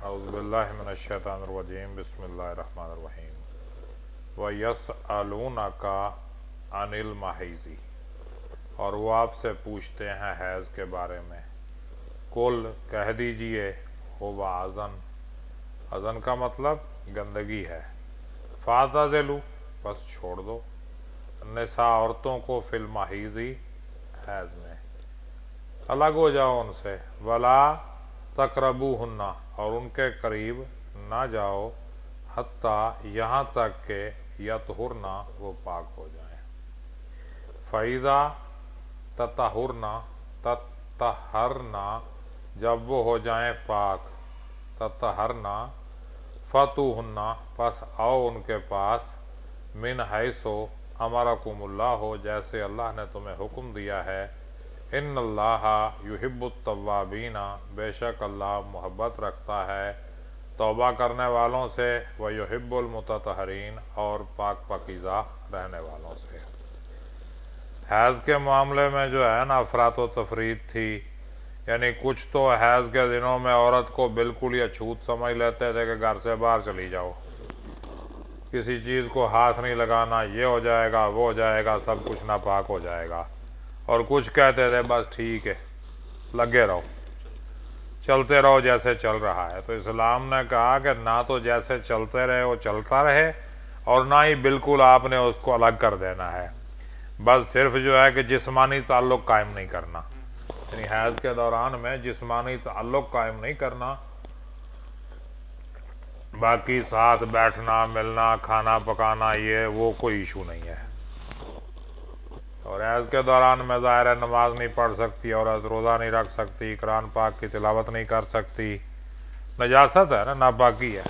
औज़ुबिल्लाहि मिनश्शैतानिर्रजीम बिस्मिल्लाहिर्रहमानिर्रहीम व यसअलूनका अनिल माहिज़ी, और वो आपसे पूछते हैं हैज़ के बारे में। कुल कह दीजिए हुवा अज़न, अज़न का मतलब गंदगी है। फ़ातज़िलू बस छोड़ दो, निसा औरतों को फिल माहिज़ी हैज़ में, अलग हो जाओ उनसे। वला तकरबू हुन्ना, और उनके करीब ना जाओ। हत्ता यहाँ तक के यतहुरना वो पाक हो जाएं। फ़ैज़ा ततहुरना ततहरना, जब वो हो जाएं पाक। ततहरना फ़तूहुन्ना, बस आओ उनके पास। मिन हैसो अमरकुमुल्लाह हो, जैसे अल्लाह ने तुम्हें हुक्म दिया है। इन्नल्लाह युहिब्बुत तव्वाबीना, बेशक अल्लाह मोहब्बत रखता है तौबा करने वालों से। व युहिब्बुल मुततहरीन, और पाक पाकीज़ा रहने वालों से। हैज़ के मामले में जो है ना अफरात व तफरीद थी, यानी कुछ तो हैज़ के दिनों में औरत को बिल्कुल ही अछूत समझ लेते थे कि घर से बाहर चली जाओ, किसी चीज़ को हाथ नहीं लगाना, ये हो जाएगा वो हो जाएगा, सब कुछ नापाक हो जाएगा। और कुछ कहते थे बस ठीक है, लगे रहो, चलते रहो जैसे चल रहा है। तो इस्लाम ने कहा कि ना तो जैसे चलते रहे वो चलता रहे, और ना ही बिल्कुल आपने उसको अलग कर देना है। बस सिर्फ जो है कि जिस्मानी ताल्लुक़ कायम नहीं करना, यानी हैज़ के दौरान में जिस्मानी ताल्लुक़ कायम नहीं करना, बाकी साथ बैठना मिलना खाना पकाना ये वो कोई इशू नहीं है। और हैज़ के दौरान में ज़ाहिर है नमाज नहीं पढ़ सकती औरत, रोज़ा नहीं रख सकती, कुरान पाक की तिलावत नहीं कर सकती, नजासत है ना, नापाकी है।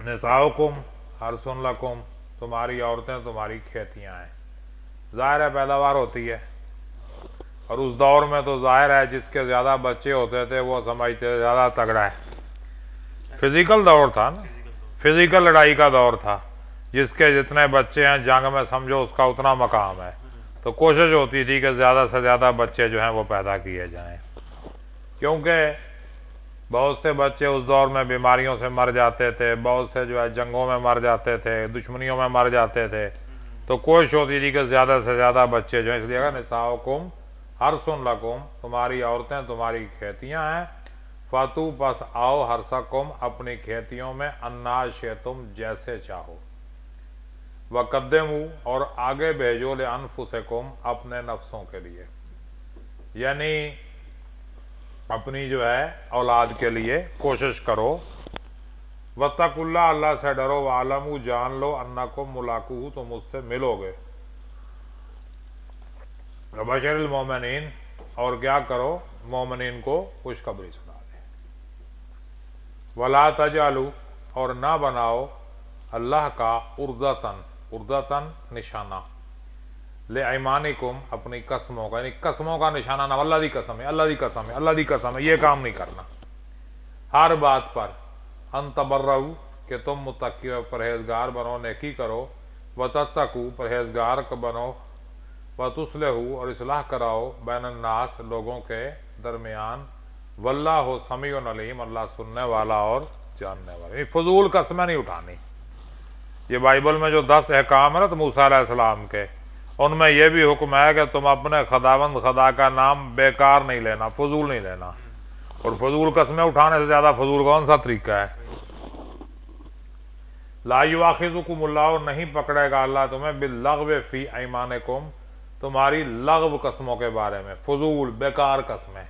निसाउकुम हरसुन लकुम, तुम्हारी औरतें तुम्हारी खेतियाँ हैं। ज़ाहिर है पैदावार होती है, और उस दौर में तो ज़ाहिर है जिसके ज़्यादा बच्चे होते थे वो समझते थे ज़्यादा तगड़ा है। फिज़िकल दौर था ना, फिज़िकल लड़ाई का दौर था। जिसके जितने बच्चे हैं जंग में समझो उसका उतना मकाम है। तो कोशिश होती थी कि ज़्यादा से ज़्यादा बच्चे जो हैं वो पैदा किए जाएं, क्योंकि बहुत से बच्चे उस दौर में बीमारियों से मर जाते थे, बहुत से जो है जंगों में मर जाते थे, दुश्मनियों में मर जाते थे। तो कोशिश होती थी कि ज़्यादा से ज़्यादा बच्चे जो हैं, इसलिए कहा निसाउकुम हरसुन लकुम, तुम्हारी औरतें तुम्हारी खेतियाँ हैं। फ़ातू बस आओ हरसकुम, अपनी खेतियों में, अन्नाश तुम जैसे चाहो। वक़द्दिमू, और आगे भेजो, ले अनफुसकुम, अपने नफ्सों के लिए, यानी अपनी जो है औलाद के लिए कोशिश करो। वत्तकुल्लाह, अल्लाह से डरो। वालमू, जान लो, अन्नकुम मुलाकूहु, तुम उससे मिलोगे। बशरिल मोमिनीन, और क्या करो मोमिनीन को खुशखबरी सुना दे। वला तजालू, और ना बनाओ अल्लाह का उर्दतन, उर्दतन निशाना, ले ऐमानिकुम, अपनी कसमों का, यानी कसमों का निशाना ना, अल्लाह दी कसम है, अल्लाह दी कसम है, अल्लाह दी कसम है, ये काम नहीं करना हर बात पर। अन तबर्रऊ, कि तुम मुत्तकी परहेजगार बनो, नेकी करो। व तत्तकू, परहेजगार बनो। व तुस्लिहू, और इस्लाह कराओ, बैनन्नास, लोगों के दरमियान। वल्लाहु समीउन अलीम, अल्लाह सुनने वाला और जानने वाला। फजूल कसमें नहीं उठानी। ये बाइबल में जो 10 अहकाम है ना तो मूसा अलैहिस्सलाम के, उनमें यह भी हुक्म है कि तुम अपने खुदावंद खुदा का नाम बेकार नहीं लेना, फजूल नहीं लेना। और फजूल कसमें उठाने से ज्यादा फजूल कौन सा तरीका है। ला युआखिजुकुमुल्लाह, नहीं पकड़ेगा अल्लाह तुम्हें, बिल्लग़्व फी ऐमानिकुम, तुम्हारी लग़्व कसमों के बारे में, फजूल बेकार कसमें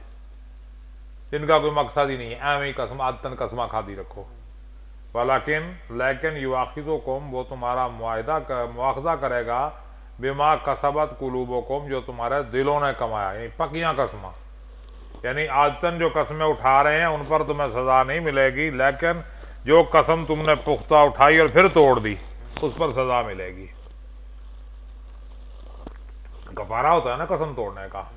जिनका कोई मकसद ही नहीं है, एवं ही कसम आदतन कसमा खादी रखो। वलाकिन, लेकिन युआखिजुकुम, वो तुम्हारा मुआखजा करेगा, बिमा कसबत कुलूबुकुम, जो तुम्हारे दिलों ने कमाया, यानी पकियां कसमा, यानी आदतन जो कसमें उठा रहे हैं उन पर तुम्हें सजा नहीं मिलेगी, लेकिन जो कसम तुमने पुख्ता उठाई और फिर तोड़ दी उस पर सजा मिलेगी। कफारा होता है ना कसम तोड़ने का।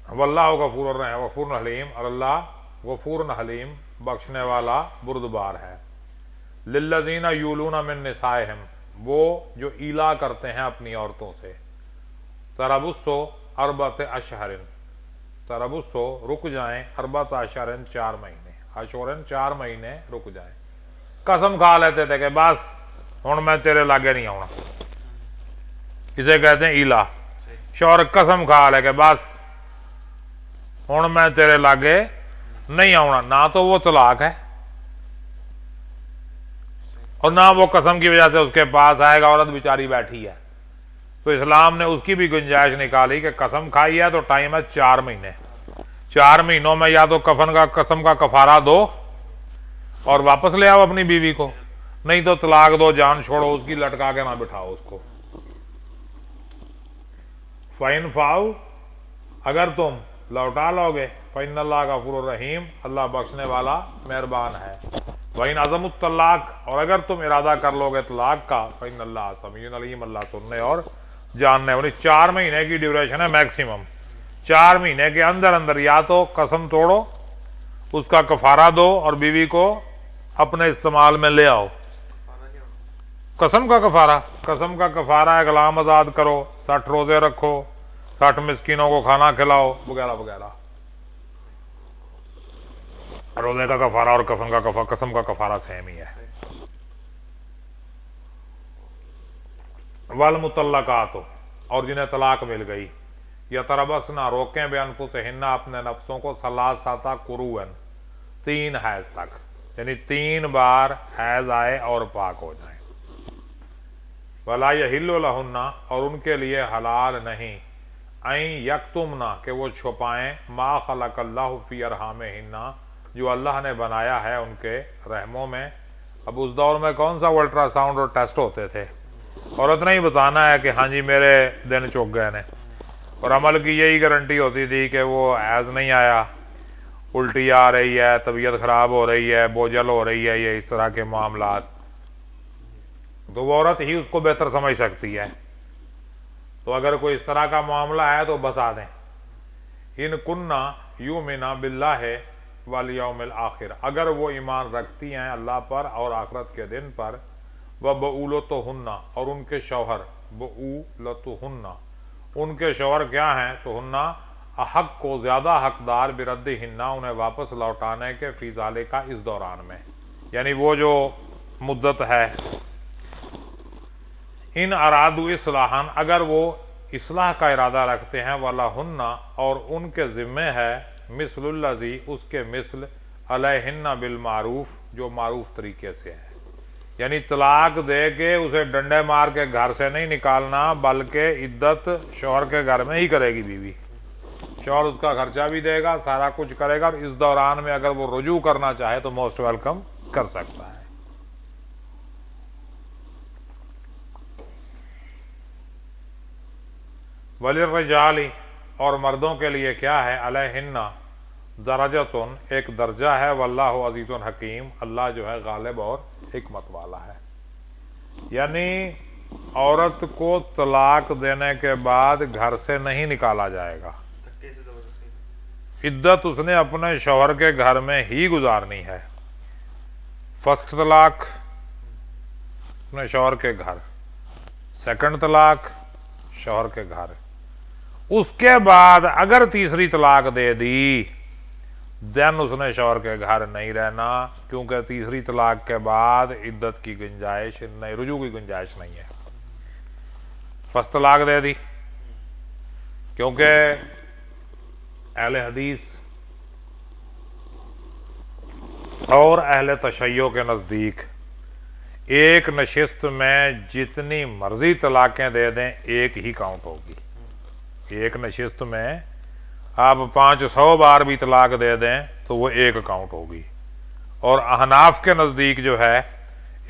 वल्लाहु गफूरुर रहीम, गफूरुन हलीम, और अल्लाह गफूरुन हलीम, बख्शने वाला बुर्दबार है। लिल्लज़ीना यूलूना मिन निसाइहिम, वो जो ईला करते हैं अपनी औरतों से। तरबुस्सो अरबत अशहरिन, तरबुसो रुक जाएं, अरबत आशरन 4 महीने, आशोरन 4 महीने रुक जाएं। कसम खा लेते थे कि बस हुण मैं तेरे लागे नहीं आना, इसे कहते हैं ईला। शौहर कसम खा ले कि बस हुण मैं तेरे लागे नहीं आना, ना तो वो तलाक है और ना वो कसम की वजह से उसके पास आएगा, औरत बेचारी बैठी है। तो इस्लाम ने उसकी भी गुंजाइश निकाली कि कसम खाई है तो टाइम है 4 महीने, 4 महीनों में या तो कसम का कफारा दो और वापस ले आओ अपनी बीवी को, नहीं तो तलाक दो, जान छोड़ो उसकी, लटका के ना बिठाओ उसको। फाइन फाउ, अगर तुम लौटा लोगे, फ़इन अल्लाह गफूरुर रहीम, अल्लाह बख्शने वाला मेहरबान है। वहीन अज़मुत तलाक, और अगर तुम इरादा कर लोगे तलाक का, फ़इन अल्लाह समीउन अलीम, अल्लाह सुनने और जानने वाली। 4 महीने की ड्यूरेशन है मैक्सिमम। 4 महीने के अंदर अंदर या तो कसम तोड़ो, उसका कफारा दो और बीवी को अपने इस्तेमाल में ले आओ। कसम का कफारा है गुलाम आज़ाद करो, 60 रोजे रखो, 60 मिस्किनों को खाना खिलाओ वगैरह वगैरह। रोजे का कफारा और कसम का कफारा सेम ही है। वल मुतल्लकातो, और जिन्हें तलाक मिल गई, या तरबसना रोकें बेअनफुसिहिन्ना, अपने नफ्सों को, सलासाता कुरुअन, 3 हैज तक, यानी 3 बार हैज आए और पाक हो जाए। वला यहिल्लु लहुन्ना, और उनके लिए हलाल नहीं, ऐं यक्तुमना, कि वो छुपाएं, मा खलक़ल्लाहु फी अरहामिहिन्ना, जो अल्लाह ने बनाया है उनके रहमों में। अब उस दौर में कौन सा अल्ट्रासाउंड और टेस्ट होते थे, औरत ने ही बताना है कि हाँ जी मेरे दिन चुक गए ने, और अमल की यही गारंटी होती थी कि वो हैज़ नहीं आया, उल्टी आ रही है, तबीयत ख़राब हो रही है, बोझल हो रही है, ये इस तरह के मामलात, तो वो औरत ही उसको बेहतर समझ सकती है। तो अगर कोई इस तरह का मामला है तो बता दें। इन कुन्ना युमिना बिल्लाहि वल यौमिल आखिर, अगर वो ईमान रखती हैं अल्लाह पर और आखिरत के दिन पर, व बऊलतुहुन्ना, और उनके शौहर, बऊलतुहुन्ना, उनके शौहर क्या हैं, तो हुन्ना अहक को ज़्यादा हकदार, बिरद्दिहिन्ना, उन्हें वापस लौटाने के, फी ज़ालिका, इस दौरान में, यानी वो जो मुद्दत है। इन अरादू इस्लाहन, अगर वो इस्लाह का इरादा रखते हैं, वलाहुन्ना, और उनके ज़िम्मे है, मिसलुल्लज़ी, उसके मिसल, अलैहिन्ना बिलमारूफ, जो मारूफ तरीके से है, यानी तलाक दे के उसे डंडे मार के घर से नहीं निकालना, बल्कि इद्दत शौहर के घर में ही करेगी बीवी। शौहर उसका खर्चा भी देगा, सारा कुछ करेगा, और इस दौरान में अगर वो रुजू करना चाहे तो मोस्ट वेलकम कर सकता है। वलिर्रिजाली, और मर्दों के लिए क्या है, अलैहिन्ना दरजतुन, एक दर्जा है, वल्लाहु अजीजुन हकीम, अल्लाह जो है गालिब और हिकमत वाला है। यानी औरत को तलाक देने के बाद घर से नहीं निकाला जाएगा, इद्दत उसने अपने शौहर के घर में ही गुजारनी है। फर्स्ट तलाक अपने शौहर के घर, सेकंड तलाक शौहर के घर, उसके बाद अगर तीसरी तलाक दे दी देन उसने शौहर के घर नहीं रहना, क्योंकि तीसरी तलाक के बाद इद्दत की गुंजाइश नहीं, रुजू की गुंजाइश नहीं है। फर्स्ट तलाक दे दी, क्योंकि अहले हदीस और अहले तशय्यो के नज़दीक एक नशिस्त में जितनी मर्जी तलाक़ें दे दें एक ही काउंट होगी। एक नशिस्त में आप 500 बार भी तलाक दे दें तो वो एक काउंट होगी। और अहनाफ के नज़दीक जो है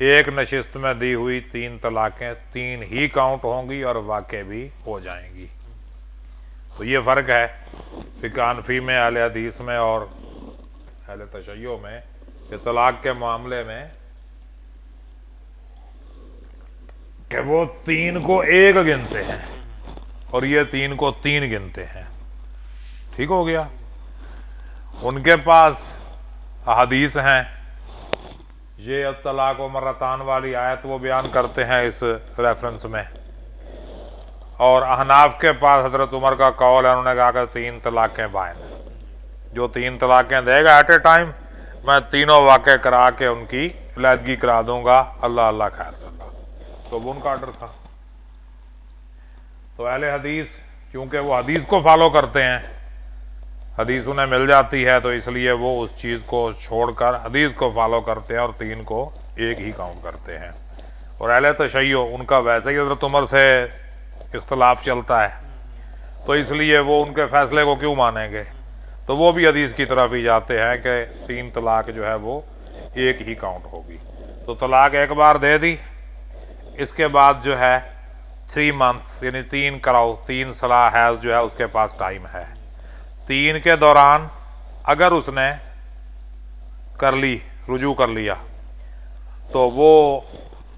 एक नशिस्त में दी हुई 3 तलाक़ें 3 ही काउंट होंगी और वाक़े भी हो जाएंगी। तो ये फ़र्क है फ़िक़ह में, अहले हदीस में और अहले तशय्यो में, कि तलाक के मामले में कि वो 3 को 1 गिनते हैं और ये 3 को 3 गिनते हैं। ठीक हो गया। उनके पास अहदीस हैं, ये तलाक व मर्रतान वाली आयत वो बयान करते हैं इस रेफरेंस में, और अहनाफ के पास हजरत उमर का कौल है, उन्होंने कहा कि 3 तलाक़ें बाइन हैं। जो 3 तलाक़ें देगा एट ए टाइम, मैं तीनों वाक़े करा के उनकी अलहदगी करा दूंगा, अल्लाह अल्लाह खैर सल्ला। तो वो उनका ऑर्डर था। तो अहले हदीस क्योंकि वो हदीस को फॉलो करते हैं, हदीस उन्हें मिल जाती है, तो इसलिए वो उस चीज़ को छोड़कर हदीस को फॉलो करते हैं और 3 को एक ही काउंट करते हैं। और अहले तशय्यो उनका वैसे ही हज़रत उमर से इख्तलाफ चलता है, तो इसलिए वो उनके फैसले को क्यों मानेंगे, तो वो भी हदीस की तरफ ही जाते हैं कि 3 तलाक जो है वो एक ही काउंट होगी। तो तलाक एक बार दे दी, इसके बाद जो है 3 मंथ्स यानी 3 कराओ, 3 सलाह हैज़ जो है उसके पास टाइम है। 3 के दौरान अगर उसने कर ली, रुजू कर लिया, तो वो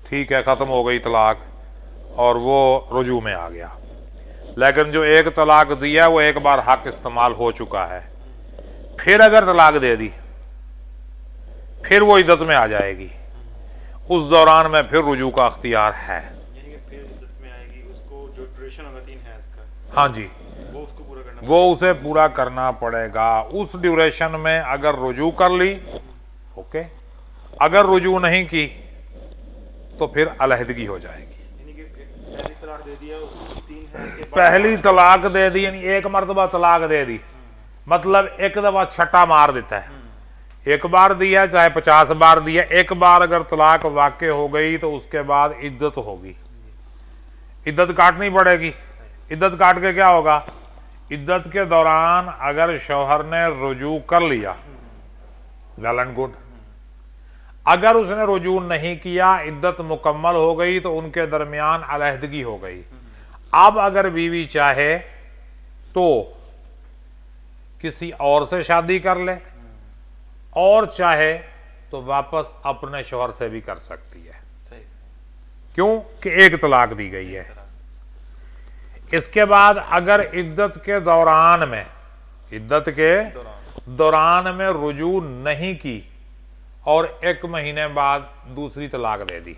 ठीक है, ख़त्म हो गई तलाक और वो रुजू में आ गया। लेकिन जो एक तलाक दिया वो एक बार हक इस्तेमाल हो चुका है, फिर अगर तलाक दे दी फिर वो इद्दत में आ जाएगी, उस दौरान में फिर रुजू का अख्तियार है। यानी कि फिर इद्दत में आएगी, उसको जो ड्यूरेशन होगा 3 है इसका, हाँ जी, वो उसको पूरा करना, वो उसे पूरा करना पड़ेगा। उस ड्यूरेशन में अगर रुजू कर ली ओके, अगर रुजू नहीं की तो फिर अलहदगी हो जाएगी। यानी कि पहली तलाक दे दिया, 3 है इसके बाद पहली तलाक दे दी यानी एक मरतबा तलाक दे दी, मतलब एक दफा छट्टा मार देता है। एक बार दिया चाहे 50 बार दिया, एक बार अगर तलाक वाक़ हो गई तो उसके बाद इद्दत होगी, इद्दत काटनी पड़ेगी। इद्दत काट के क्या होगा, इद्दत के दौरान अगर शौहर ने रुजू कर लिया वेल एंड गुड, अगर उसने रुजू नहीं किया, इद्दत मुकम्मल हो गई तो उनके दरमियान अलहदगी हो गई। अब अगर बीवी चाहे तो किसी और से शादी कर ले और चाहे तो वापस अपने शौहर से भी कर सकती है। सही, क्यों कि एक तलाक दी गई है। इसके बाद अगर इद्दत के दौरान में, इद्दत के दौरान में रुजू नहीं की और 1 महीने बाद दूसरी तलाक दे दी,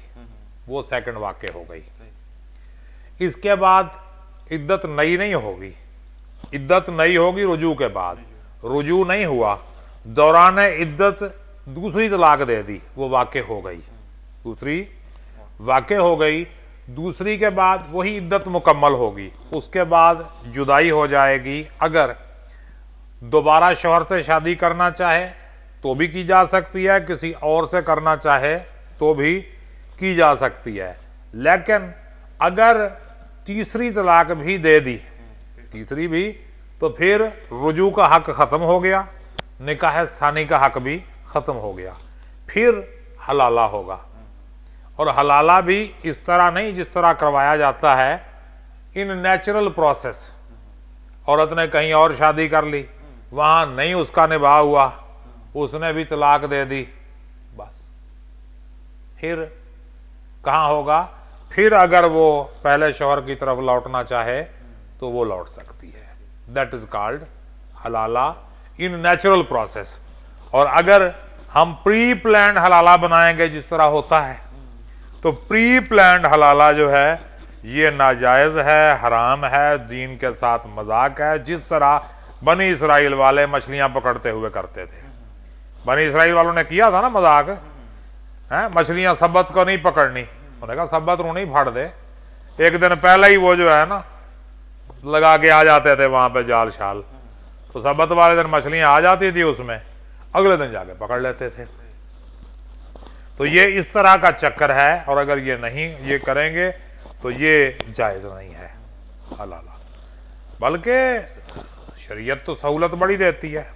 वो सेकंड वाक़े हो गई। इसके बाद इद्दत नई नहीं होगी, इद्दत नई होगी रुजू के बाद। रुजू नहीं हुआ, दौरान इद्दत दूसरी तलाक दे दी, वो वाक़े हो गई, दूसरी वाक़े हो गई। दूसरी के बाद वही इद्दत मुकम्मल होगी, उसके बाद जुदाई हो जाएगी। अगर दोबारा शौहर से शादी करना चाहे तो भी की जा सकती है, किसी और से करना चाहे तो भी की जा सकती है। लेकिन अगर तीसरी तलाक भी दे दी, तीसरी भी, तो फिर रुजू का हक ख़त्म हो गया, निकाह सानी का हक भी ख़त्म हो गया, फिर हलाला होगा। और हलाला भी इस तरह नहीं जिस तरह करवाया जाता है इन नेचुरल प्रोसेस। औरत ने कहीं और शादी कर ली, वहाँ नहीं उसका निभाव हुआ, उसने भी तलाक दे दी, बस फिर कहाँ होगा, फिर अगर वो पहले शौहर की तरफ लौटना चाहे तो वो लौट सकती है। दैट इज कॉल्ड हलाला इन नेचुरल प्रोसेस। और अगर हम प्री प्लान्ड हलाला बनाएंगे जिस तरह होता है, तो प्री प्लान्ड हलाला जो है ये नाजायज़ है, हराम है, दीन के साथ मजाक है। जिस तरह बनी इसराइल वाले मछलियां पकड़ते हुए करते थे, बनी इसराइल वालों ने किया था ना मजाक, है मछलियां सब्बत को नहीं पकड़नी, उन्होंने कहा सब्बत रू नहीं फाड़ दे। एक दिन पहले ही वो जो है ना लगा के आ जाते थे वहां पे जाल शाल, तो सब्बत वाले दिन मछलियां आ जाती थी उसमें, अगले दिन जाके पकड़ लेते थे। तो ये इस तरह का चक्कर है, और अगर ये नहीं ये करेंगे तो ये जायज़ नहीं है हलाला। बल्कि शरीयत तो सहूलत बड़ी देती है,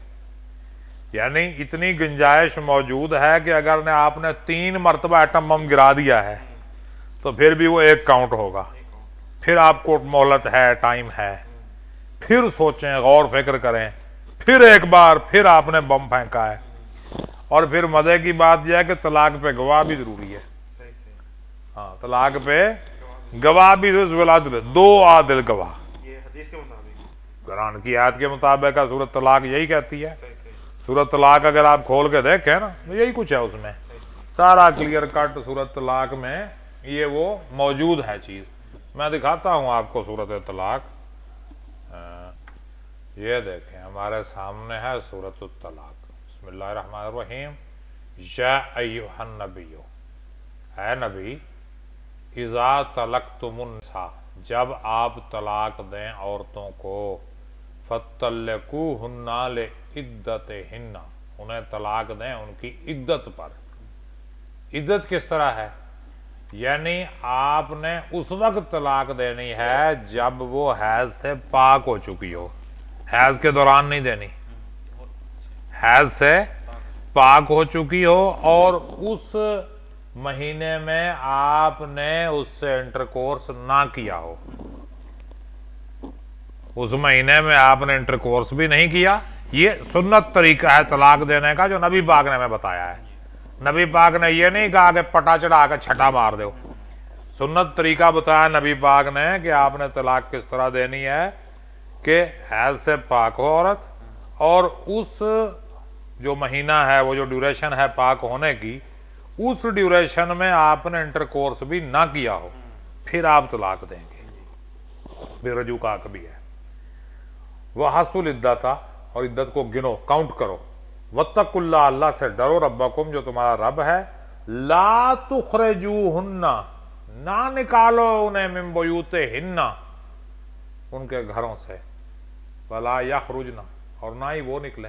यानी इतनी गुंजाइश मौजूद है कि अगर ने आपने 3 मरतबा एटम बम गिरा दिया है तो फिर भी वो 1 काउंट होगा। फिर आपको मोहलत है, टाइम है, फिर सोचें, गौर फिक्र करें, फिर एक बार फिर आपने बम फेंका है। और फिर मजे की बात यह है कि तलाक पे गवाह भी जरूरी है। हाँ, तलाक पे गवाह भी, 2 आदिल गवाह, ये हदीस के मुताबिक, कुरान की आयत के मुताबिक सूरत तलाक यही कहती है। सूरत तलाक अगर आप खोल के देखें ना तो यही कुछ है उसमें, सारा क्लियर कट सूरत तलाक में ये वो मौजूद है चीज़। मैं दिखाता हूँ आपको सूरत तलाक, ये देखें हमारे सामने है सूरत तलाक। बिस्मिल्लाहिर्रहमानिर्रहीम। या अय्युहन नबियो, है नबी, इज़ा तलक़्तुमुन्निसा, जब आप तलाक दें औरतों को, फत्तल्लिक़ूहुन्ना लिइद्दतिहिन्ना, उन्हें तलाक दें उनकी इद्दत पर। इद्दत किस तरह है? यानी आपने उस वक्त तलाक देनी है जब वो हैज से पाक हो चुकी हो, हैज के दौरान नहीं देनी, हैज से पाक हो चुकी हो और उस महीने में आपने उससे इंटरकोर्स ना किया हो, उस महीने में आपने इंटरकोर्स भी नहीं किया। ये सुन्नत तरीका है तलाक देने का जो नबी पाक ने हमें बताया है। नबी पाक ने ये नहीं कहा कि पटा चढ़ा कर छठा मार दो। सुन्नत तरीका बताया नबी पाक ने कि आपने तलाक किस तरह देनी है कि हैज से पाक हो औरत, और उस जो महीना है, वो जो ड्यूरेशन है पाक होने की, उस ड्यूरेशन में आपने इंटरकोर्स भी ना किया हो, फिर आप तलाक देंगे। बेरजू का हक भी है। वह हसूल इद्दता, और इद्दत को गिनो, काउंट करो। वत्तकुल्लाह, अल्लाह से डरो, रब्बकुम, जो तुम्हारा रब है। ला तुखरिजूहुन्ना, ना निकालो उन्हें, मिन बुयूतिहिन्ना, उनके घरों से, वला यखरुजना, और ना ही वो निकले,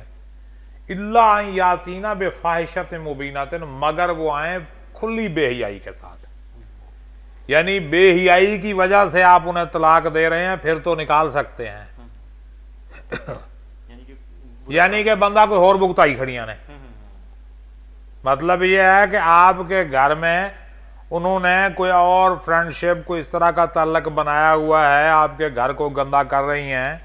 इल्ला अन यातीना बेफाहिशतिन मुबीनातिन, मगर वो आए खुली बेहियाई के साथ। यानी बेहियाई की वजह से आप उन्हें तलाक दे रहे हैं, फिर तो निकाल सकते हैं। यानी कि बंदा कोई और भुगताई खड़ियां ने, मतलब यह है कि आपके घर में उन्होंने कोई और फ्रेंडशिप, कोई इस तरह का ताल्लुक बनाया हुआ है, आपके घर को गंदा कर रही हैं,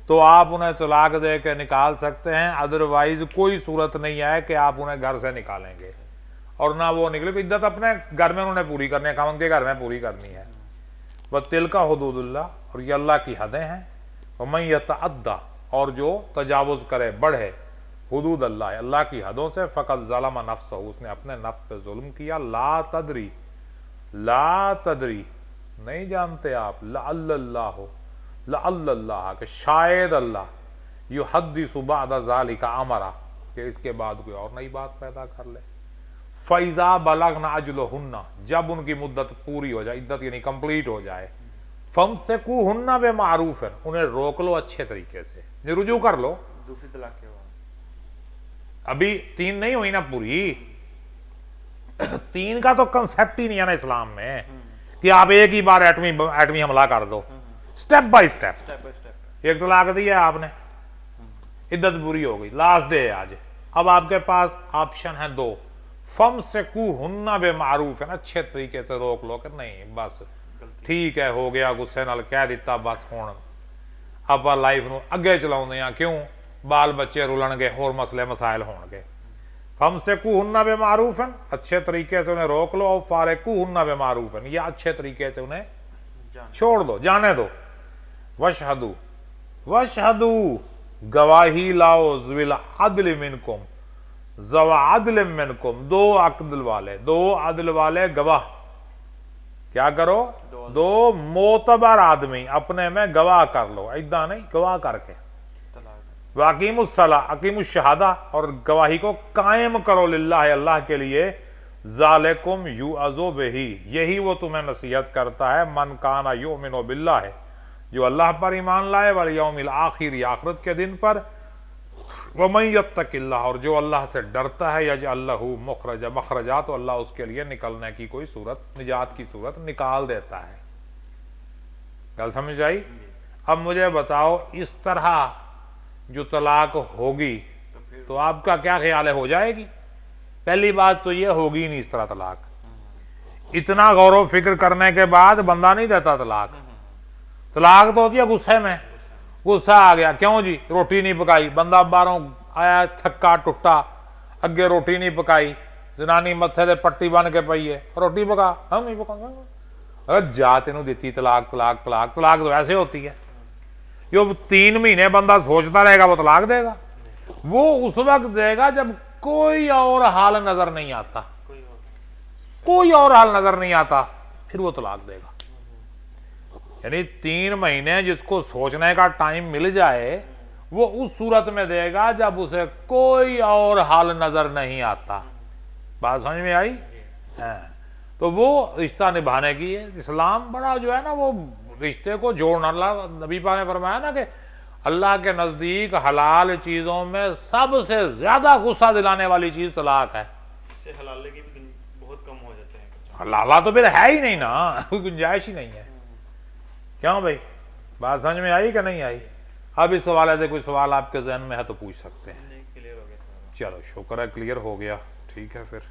तो आप उन्हें तलाक दे के निकाल सकते हैं। अदरवाइज कोई सूरत नहीं है कि आप उन्हें घर से निकालेंगे और ना वो निकले। इद्दत अपने घर में उन्होंने पूरी करनी है, खामन के घर में पूरी करनी है। वह तिलका हुदूदुल्लाह, और ये अल्लाह की हदें हैं। वमन यतअद्दा, और जो तजावुज करे, बढ़े, हुदूद अल्लाह, अल्लाह की हदों से, फ़क़द ज़लम नफ्सहू, उसने अपने नफ्स पे जुल्म किया। ला तदरी, ला तदरी, नहीं जानते आप, लअल्लल्लाहु, लअल्लल्लाह, के शायद अल्लाह युहद्दिसु बअद ज़ालिका अमरा, कि इसके बाद कोई और नई बात पैदा कर ले। फ़इज़ा बलगना अजलहुन्ना, जब उनकी मुद्दत पूरी हो जाए, इद्दत यानी कंप्लीट हो जाए, फम्सिकूहुन्ना बिमारूफ़, उन्हें रोक लो अच्छे तरीके से, रुजू कर लो। दूसरी तलाक के बाद अभी 3 नहीं हुई ना पूरी, 3 का तो कंसेप्ट ही नहीं है ना इस्लाम में कि आप एक ही बार एटमी हमला कर दो। Step by step. एक तलाक दिया आपने, इद्दत पूरी हो गई, लास्ट डे है आज, अब आपके पास ऑप्शन है 2, फम्सिकूहुन्ना बिमारूफ़, अच्छे तरीके से रोक लो कि नहीं बस ठीक है, हो गया, गुस्से नाल कह दिता, बस हुण आपां लाइफ नूं अगे चलाउंदे आ, क्यों बाल बच्चे रुलणगे, होर मसले मसाइल होणगे। फम्सिकूहुन्ना बिमारूफ़न, अच्छे तरीके से उन्हें रोक लो, और फ़ारिकूहुन्ना बिमारूफ़न, या अच्छे तरीके से उन्हें छोड़ दो, जाने दो। वशहदू, वशहदू, गवाही लाओ, ज़िल अदल मिनकुम, ज़वा अदल मिनकुम, 2 अदल वाले, 2 अदल वाले गवाह। क्या करो? 2 मोतबर आदमी अपने में गवाह कर लो, इदा नहीं, गवाह करके। वाकीमुस्सला, अकीमुश्शहादा, और गवाही को कायम करो, लिल्लाह, अल्लाह के लिए। ज़ालिकुम युअज़ु बिही, यही वो तुम्हें नसीहत करता है, मन काना युमिनु बिल्लाह, जो अल्लाह पर ईमान लाए, वल यौमिल आखिर, आखिरत के दिन पर। वमन यत्तकिल्लाह, और जो अल्लाह से डरता है, यजअल लहू मखरजा, मखरजा, तो अल्लाह उसके लिए निकलने की कोई सूरत, निजात की सूरत निकाल देता है। गल समझ आई? अब मुझे बताओ, इस तरह जो तलाक होगी तो आपका क्या ख्याल है, हो जाएगी? पहली बात तो ये होगी नहीं इस तरह तलाक। इतना गौर फिक्र करने के बाद बंदा नहीं देता तलाक। तलाक तो होती है गुस्से में, गुस्सा आ गया, क्यों जी रोटी नहीं पकाई, बंदा बाहरों आया थक्का टुट्टा, अगे रोटी नहीं पकाई, जनानी मत्थे ते पट्टी बन के पई है, रोटी पका, हम नहीं पकाऊंगा। अगर जा तेनू दी तलाक, तलाक, तलाक, तलाक तो ऐसे होती है। जो 3 महीने बंदा सोचता रहेगा वो तलाक देगा, वो उस वक्त देगा जब कोई और हाल नजर नहीं आता, कोई और हाल नजर नहीं आता, फिर वो तलाक देगा। यानी 3 महीने जिसको सोचने का टाइम मिल जाए वो उस सूरत में देगा जब उसे कोई और हाल नजर नहीं आता। बात समझ में आई है? तो वो रिश्ता निभाने की है। इस्लाम बड़ा जो है ना वो रिश्ते को जोड़ना, अल्लाह नबी पाक ने फरमाया ना कि अल्लाह के नजदीक हलाल चीजों में सबसे ज्यादा गुस्सा दिलाने वाली चीज तलाक है। इससे हलाले की भी बहुत कम हो जाते हैं। हलाला तो फिर है ही नहीं ना, कोई गुंजाइश ही नहीं है। क्यों भाई, बात समझ में आई कि नहीं आई? अब इस हवाले से कोई सवाल आपके जहन में है तो पूछ सकते हैं। क्लियर हो गया। चलो शुक्र है क्लियर हो गया, ठीक है फिर।